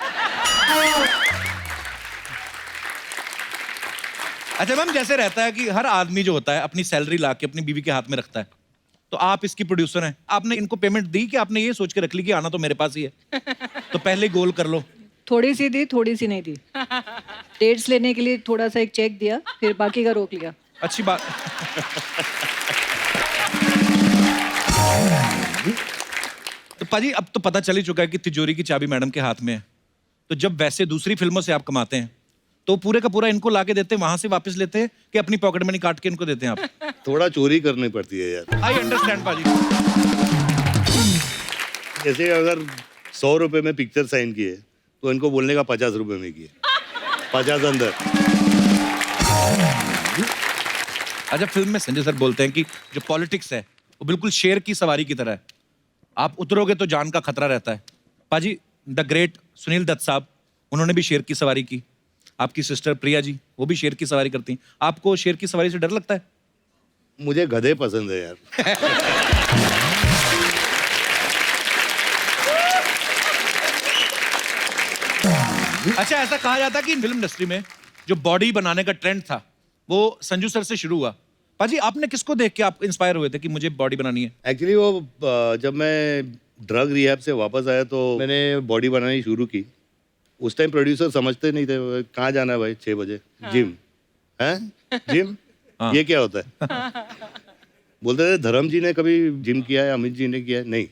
अच्छा मैम, जैसे रहता है कि हर आदमी जो होता है अपनी सैलरी ला के अपनी बीवी के हाथ में रखता है, तो आप इसकी प्रोड्यूसर हैं, आपने इनको पेमेंट दी कि आपने ये सोच के रख ली कि आना तो मेरे पास ही है, तो पहले गोल कर लो। थोड़ी सी दी, थोड़ी सी नहीं दी। डेट्स लेने के लिए थोड़ा सा एक चेक दिया, फिर बाकी का रोक लिया। अच्छी बात। तो पाजी अब तो पता चल ही चुका है कि तिजोरी की चाबी मैडम के हाथ में है, तो जब वैसे दूसरी फिल्मों से आप कमाते हैं तो पूरे का पूरा इनको लाके देते हैं, वहां से वापस लेते हैं कि अपनी पॉकेट मनी काट के इनको देते हैं आप? थोड़ा चोरी करनी पड़ती है यार। आई अंडरस्टैंड पाजी। जैसे अगर 100 रुपए में पिक्चर साइन किए तो इनको बोलने का 50 रुपए में किए, 50 अंदर। अच्छा, फिल्म में संजय सर बोलते हैं कि जो पॉलिटिक्स है वो बिल्कुल शेर की सवारी की तरह है, आप उतरोगे तो जान का खतरा रहता है। पाजी द ग्रेट सुनील दत्त साहब, उन्होंने भी शेर की सवारी की। आपकी सिस्टर प्रिया जी, वो भी शेर की सवारी करती हैं। आपको शेर की सवारी से डर लगता है? मुझे गधे पसंद है यार। अच्छा, ऐसा कहा जाता है कि फिल्म इंडस्ट्री में जो बॉडी बनाने का ट्रेंड था वो संजू सर से शुरू हुआ। पाजी आपने किसको देख के आप इंस्पायर हुए थे कि मुझे बॉडी बनानी है? एक्चुअली वो जब मैं ड्रग रिहैब से वापस आया तो मैंने बॉडी बनानी शुरू की। उस टाइम प्रोड्यूसर समझते नहीं थे, कहाँ जाना है भाई 6 बजे? जिम है, जिम ये क्या होता है? बोलते थे धर्म जी ने कभी जिम किया है, अमित जी ने किया है, नहीं।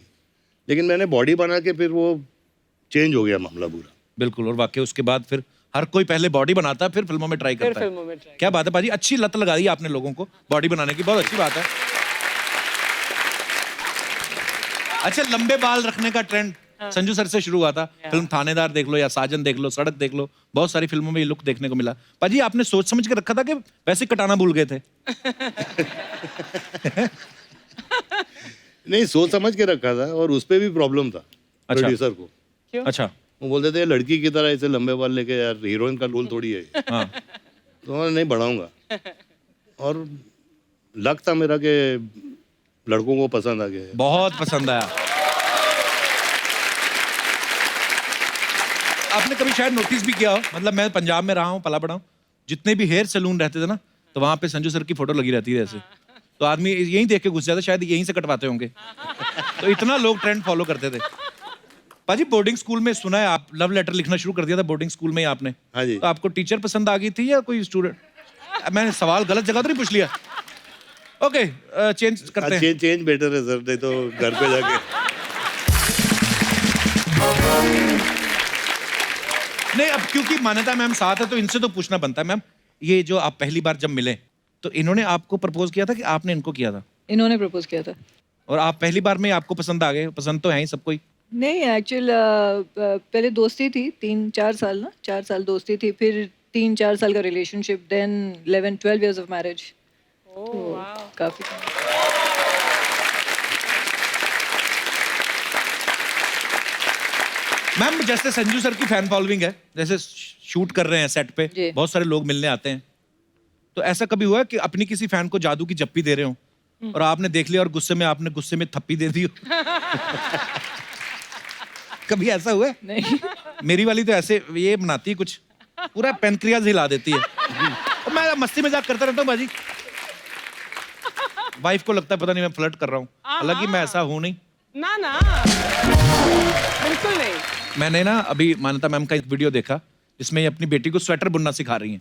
लेकिन मैंने बॉडी बना के फिर वो चेंज हो गया मामला पूरा। बिल्कुल, और वाकई उसके बाद फिर हर कोई पहले बॉडी बनाता है फिर फिल्मों में ट्राई करता है। क्या बात है पाजी, अच्छी लत लगा दी आपने लोगों को बॉडी बनाने की, बहुत अच्छी बात है। अच्छा, लंबे बाल रखने का ट्रेंड संजू सर से शुरू हुआ था। फिल्म थानेदार देख लो या साजन देख लो, सड़क देख लो, बहुत सारी फिल्मों में ये लुक देखने को मिला। पाजी आपने सोच समझ के रखा था कि वैसे कटाना भूल गए थे? नहीं, सोच समझ के रखा था और उस पे भी प्रॉब्लम था प्रोड्यूसर को। अच्छा, वो बोलते थे लड़की की तरह ऐसे लंबे बाल लेके, यार हीरोइन का रोल थोड़ी है। हाँ। तो मैं नहीं बढ़ाऊंगा, और लक था मेरा कि लड़कों को पसंद आ गया। बहुत पसंद आया। आपने कभी शायद नोटिस भी किया हो, मतलब मैं पंजाब में रहा हूँ, पला बड़ा हूँ, जितने भी हेयर सैलून रहते थे ना, तो वहां पे संजू सर की फोटो लगी रहती है ऐसे, तो आदमी यहीं देख के घुस जाता, शायद यहीं से कटवाते होंगे। तो इतना लोग ट्रेंड फॉलो करते थे। पाजी बोर्डिंग स्कूल में सुना है आप लव लेटर लिखना शुरू कर दिया था बोर्डिंग स्कूल में ही आपने? हाँ जी। तो आपको टीचर पसंद आ गई थी या कोई स्टूडेंट? मैंने सवाल गलत जगह तो नहीं पूछ लिया? ओके, चेंज करते हैं। चेंज बेटर है सर, नहीं तो घर पे जाके। नहीं, अब क्योंकि मान्यता मैम साथ है तो इनसे तो पूछना बनता है। मैम, ये जो आप पहली बार जब मिले तो इन्होंने आपको प्रपोज किया था कि आपने इनको किया था? इन्होंने प्रपोज किया था। और आप पहली बार में आपको पसंद आ गए? पसंद तो है ही सबको ही। नहीं, एक्चुअल पहले दोस्ती थी 3-4 साल ना, 4 साल दोस्ती थी, फिर 3-4 साल का relationship, then 11-12 years of marriage। काफी। मैम, जैसे संजू सर की फैन फॉलोइंग है, जैसे शूट कर रहे हैं सेट पे, जी। बहुत सारे लोग मिलने आते हैं, तो ऐसा कभी हुआ है कि अपनी किसी फैन को जादू की जप्पी दे रहे हो और आपने देख लिया और आपने गुस्से में थप्पी दे दी हो? कभी ऐसा हुआ है? नहीं। मेरी वाली तो ऐसे ये बनाती है कुछ, पूरा पेनक्रियाज हिला देती है। और मैं मस्ती मजाक करता रहता हूँ बाजी, वाइफ को लगता है पता नहीं मैं फ्लर्ट कर रहा हूँ, हालांकि मैं ऐसा हूँ नहीं। ना ना, बिल्कुल नहीं। मैंने ना अभी मान्यता मैम का एक वीडियो देखा जिसमें ये अपनी बेटी को स्वेटर बुनना सिखा रही हैं।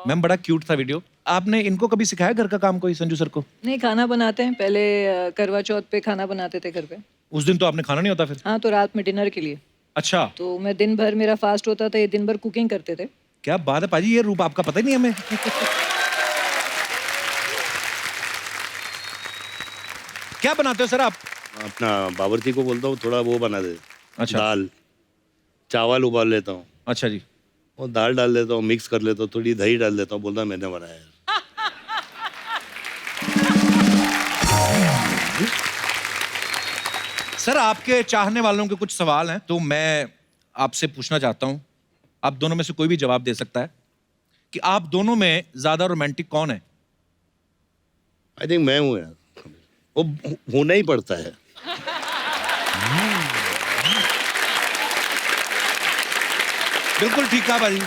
मैम, बड़ा क्यूट था वीडियो। आपने इनको कभी सिखाया घर का काम कोई, संजू सर को? नहीं, खाना बनाते हैं, पहले करवा चौथ पे खाना बनाते थे घर पे। उस दिन तो आपने खाना नहीं होता फिर? हाँ, तो रात में डिनर के लिए। अच्छा, तो मैं दिन भर, मेरा फास्ट होता था, ये दिन भर कुकिंग करते थे। क्या बात है पाजी, ये रूप आपका पता ही नहीं हमें। क्या बनाते हो सर आप? अपना बावर्ची को बोलता हूँ थोड़ा वो बना दे। अच्छा। दाल चावल उबाल लेता हूँ, अच्छा जी। और दाल डाल देता हूँ, मिक्स कर लेता हूँ, थोड़ी दही डाल देता हूँ, बोलता मैंने बनाया है। सर, आपके चाहने वालों के कुछ सवाल हैं तो मैं आपसे पूछना चाहता हूं, आप दोनों में से कोई भी जवाब दे सकता है कि आप दोनों में ज्यादा रोमांटिक कौन है? आई थिंक मैं हूँ यार, वो होना ही पड़ता है। बिल्कुल ठीक कहा भाजी,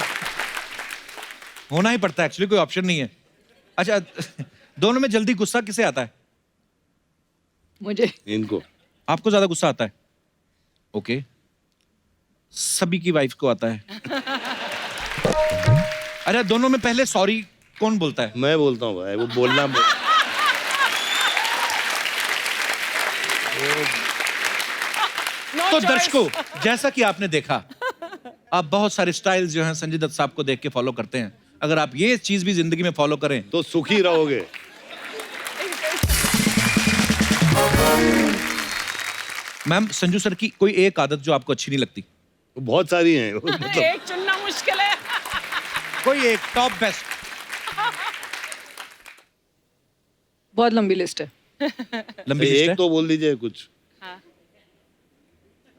होना ही पड़ता है, एक्चुअली कोई ऑप्शन नहीं है। अच्छा, दोनों में जल्दी गुस्सा किसे आता है? मुझे इनको आपको ज्यादा गुस्सा आता है? ओके, सभी की वाइफ को आता है। अरे दोनों में पहले सॉरी कौन बोलता है? मैं बोलता हूँ भाई, वो बोलना तो दर्शकों, जैसा कि आपने देखा, आप बहुत सारे स्टाइल्स जो हैं संजय दत्त साहब को देख के फॉलो करते हैं। अगर आप ये चीज भी जिंदगी में फॉलो करें तो सुखी रहोगे। मैम, संजू सर की कोई एक आदत जो आपको अच्छी नहीं लगती? बहुत सारी हैं मतलब एक चुनना मुश्किल है। कोई एक टॉप बेस्ट? बहुत लंबी लिस्ट है। लंबी लिस्ट है? एक तो बोल दीजिए कुछ।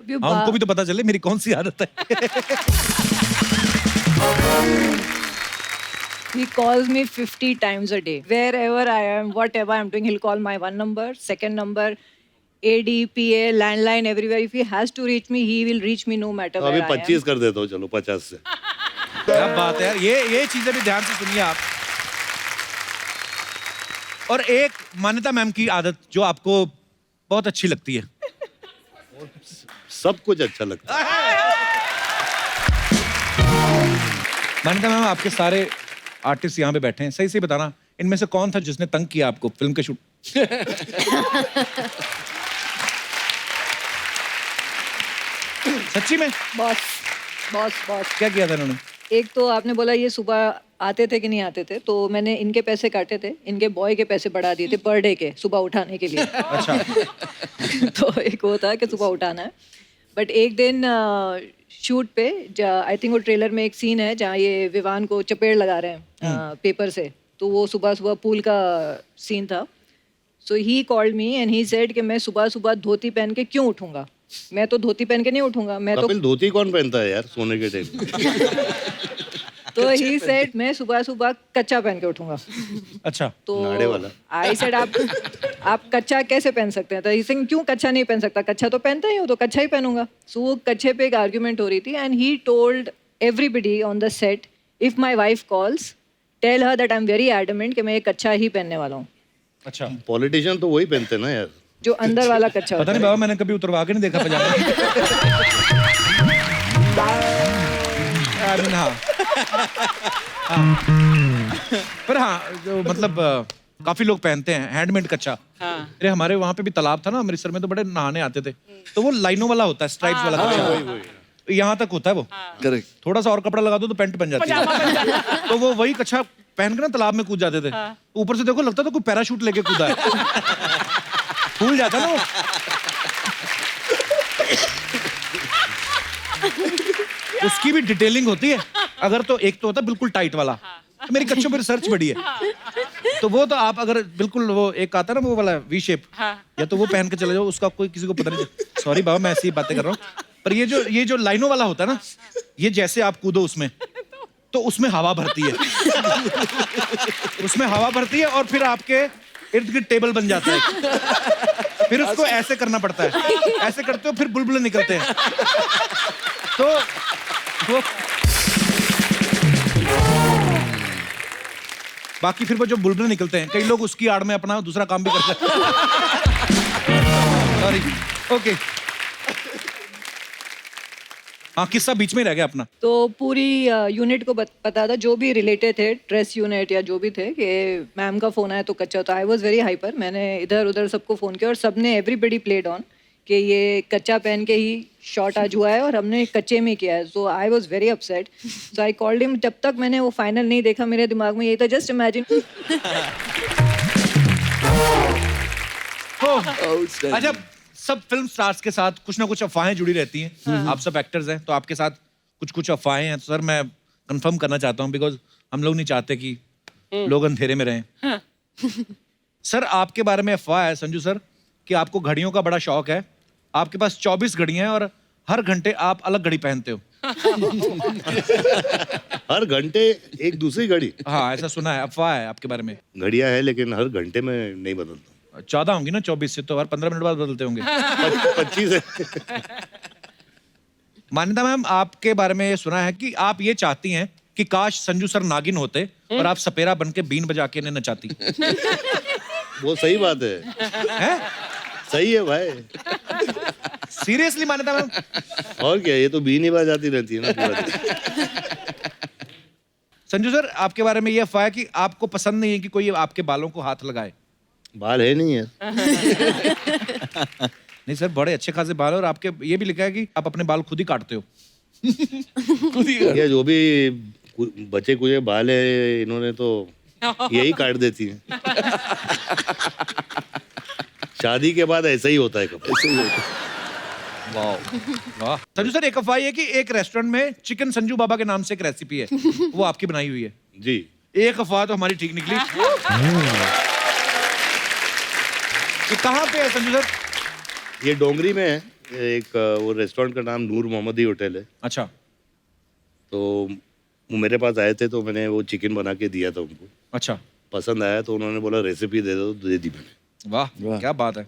अभी हाँ, उनको भी तो पता चले मेरी कौन सी आदत है। He calls me 50 times a day. Wherever I am, whatever I'm doing, he'll call my one number, second number, AD, PA, landline, everywhere. If he has to reach me, he will reach me no matter तो अभी where I am. 25 कर देता हूँ, चलो 50 से। क्या बात है यार, ये चीजें भी ध्यान से सुनिए आप। और एक मान्यता मैम की आदत जो आपको बहुत अच्छी लगती है? सब कुछ अच्छा लगता है। मान्यता मैम, आपके सारे आर्टिस्ट यहाँ पे बैठे हैं, सही से बताना, इनमें से कौन था जिसने तंग किया आपको फिल्म के शूट? सच्ची में? बॉस बॉस बॉस क्या किया था इन्होंने? एक तो आपने बोला ये सुबह आते थे कि नहीं आते थे, तो मैंने इनके पैसे काटे थे, इनके बॉय के पैसे बढ़ा दिए थे पर डे के, सुबह उठाने के लिए। अच्छा। तो एक वो था कि सुबह उठाना है। बट एक दिन शूट पे आई थिंक वो ट्रेलर में एक सीन है जहाँ ये विवान को चपेड़ लगा रहे हैं पेपर से, तो वो सुबह सुबह पूल का सीन था। So he called me and he said कि मैं सुबह सुबह धोती पहन के क्यों उठूंगा? मैं तो धोती पहन के नहीं उठूंगा, मैं तो कपिल धोती कौन पहनता है यार सोने के टाइम? तो ही सेड मैं सुबह सुबह कच्चा पहन के उठूंगा। अच्छा। तो नाड़े वाला। आई सेड आप कच्चा कैसे पहन सकते हैं? तो ही सेड क्यों कच्चा नहीं पहन सकता? कच्चा तो पहनता ही हो, तो कच्चा ही पहनूंगा। सो वो कच्चे पे एक आर्ग्यूमेंट हो रही थी and he told everybody on the set, if my wife calls tell her that I am very adamant कि मैं ये कच्चा ही पहनने वाला हूँ। अच्छा। पॉलिटिशियन तो वही पहनते हैं ना यार, जो अंदर वाला कच्चा पता होता नहीं है। बाबा, मैंने कभी उतरवा के नहीं देखा पजामा। I mean, हाँ। पर हाँ, जो मतलब काफी लोग पहनते हैं हैंडमेड कच्चा। अरे हमारे वहाँ पे भी तालाब था ना अमृतसर में, तो बड़े नहाने आते थे, तो वो लाइनों वाला होता है, स्ट्राइप्स वाला कच्चा, यहाँ तक होता है वो। करेक्ट। थोड़ा सा और कपड़ा लगा दो तो पैंट बन जाती है। तो वो वही कच्चा पहन के ना तालाब में कूद जाते थे। ऊपर से देखो लगता था कोई पैराशूट लेके कूदा है। फूल जाता ना वो। उसकी भी डिटेलिंग होती है। अगर तो एक तो होता है बिल्कुल टाइट वाला, तो मेरी कच्चों पर रिसर्च बड़ी है, तो वो तो आप अगर बिल्कुल वो एक आता है ना वो वाला वी शेप, या तो वो पहन के चले जाओ, उसका कोई किसी को पता नहीं। सॉरी बाबा, मैं ऐसी बातें कर रहा हूँ, पर ये जो लाइनों वाला होता है ना, ये जैसे आप कूदो उसमें, तो उसमें हवा भरती है। उसमें हवा भरती है और फिर आपके इर्द गिर्द टेबल बन जाता है। फिर उसको ऐसे करना पड़ता है, ऐसे करते हो फिर बुलबुले निकलते हैं। तो वो बाकी फिर वो जो बुलबुले निकलते हैं, कई लोग उसकी आड़ में अपना दूसरा काम भी करते हैं। Sorry, okay. हाँ, किस्सा बीच में रह गया अपना। तो पूरी यूनिट को पता था, जो भी रिलेटेड थे, ड्रेस यूनिट या जो भी थे, कि मैम का फोन आया तो कच्चा। तो आई वाज वेरी हाइपर, मैंने इधर उधर सबको फोन किया और सबने एवरीबडी प्लेड ऑन कि ये कच्चा पहन के ही शॉट आज हुआ है और हमने कच्चे में किया है। So I was very upset, so I called him. जब तक मैंने वो फाइनल नहीं देखा, मेरे दिमाग में यही था, जस्ट इमेजिन। अच्छा, सब फिल्म स्टार्स के साथ कुछ ना कुछ अफवाहें जुड़ी रहती हैं। आप सब एक्टर्स हैं, तो आपके साथ कुछ कुछ अफवाहें हैं। तो सर मैं कंफर्म करना चाहता हूँ, बिकॉज हम लोग नहीं चाहते कि लोग अंधेरे में रहें। सर, आपके बारे में अफवाह है संजू सर कि आपको घड़ियों का बड़ा शौक है। आपके पास 24 घड़ियां हैं और हर घंटे आप अलग घड़ी पहनते हो। हर घंटे एक दूसरी घड़ी। हाँ ऐसा सुना है, अफवाह है आपके बारे में। घड़ियां है लेकिन हर घंटे में नहीं बदलता। 14 होंगी ना, 24 से तो हर 15 मिनट बाद बदलते होंगे। 25 है। मान्यता मैम, आपके बारे में ये सुना है कि आप ये चाहती हैं कि काश संजू सर नागिन होते और आप सपेरा बन के बीन बजा के इन्हें नचाती। वो सही बात है। हैं? सही है भाई। सीरियसली मान्यता मैम? और क्या, ये तो बीन ही बजाती रहती है ना पूरा दिन। संजू सर, आपके बारे में ये अफवाह है कि आपको पसंद नहीं है कि कोई आपके बालों को हाथ लगाए। बाल है नहीं है। नहीं सर, बड़े अच्छे खासे बाल हैं और आपके ये भी लिखा है कि आप अपने बाल खुद ही काटते हो। ये जो भी बचे कुचे बाल है इन्होंने तो यही काट देती हैं। शादी के बाद ऐसा ही होता है कभी। वाह। संजू सर, एक अफवाह है कि एक रेस्टोरेंट में चिकन संजू बाबा के नाम से एक रेसिपी है, वो आपकी बनाई हुई है। जी। एक अफवाह तो हमारी ठीक निकली। ये कहाँ पे है संजू सर? ये डोंगरी में है। एक वो रेस्टोरेंट का नाम नूर मोहम्मदी होटल है। अच्छा। तो वो मेरे पास आए थे तो मैंने वो चिकन बना के दिया था उनको। अच्छा। पसंद आया तो उन्होंने बोला रेसिपी दे दो, तो दे दी मैंने। वाह, क्या बात है।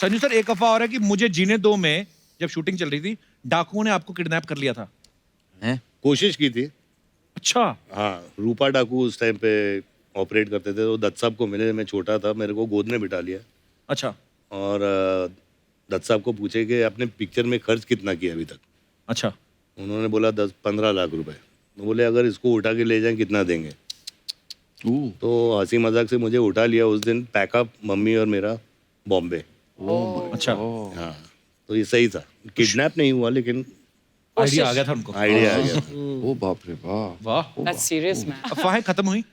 संजू सर, एक अफवाह और है कि मुझे जीने दो में जब शूटिंग चल रही थी डाकुओं ने आपको किडनैप कर लिया था। कोशिश की थी। अच्छा। हाँ, रूपा डाकू उस टाइम पे ऑपरेट करते थे। तो दत्त साहब को मिले, मैं छोटा था, मेरे को गोद में बिठा लिया। अच्छा। और दत्त साहब को पूछे कि आपने पिक्चर में खर्च कितना किया अभी तक। अच्छा। उन्होंने बोला 10-15 लाख रुपए। तो बोले अगर इसको उठा के ले जाएं कितना देंगे। तो हंसी मजाक से मुझे उठा लिया उस दिन, पैकअप मम्मी और मेरा बॉम्बे। अच्छा। हाँ, तो ये सही था। किडनैप नहीं हुआ लेकिन आइडिया आ गया था उनको। आइडिया आ गया था। ओ बाप रे बाप। वाह। That's serious, man. अफवाहें खत्म हुई।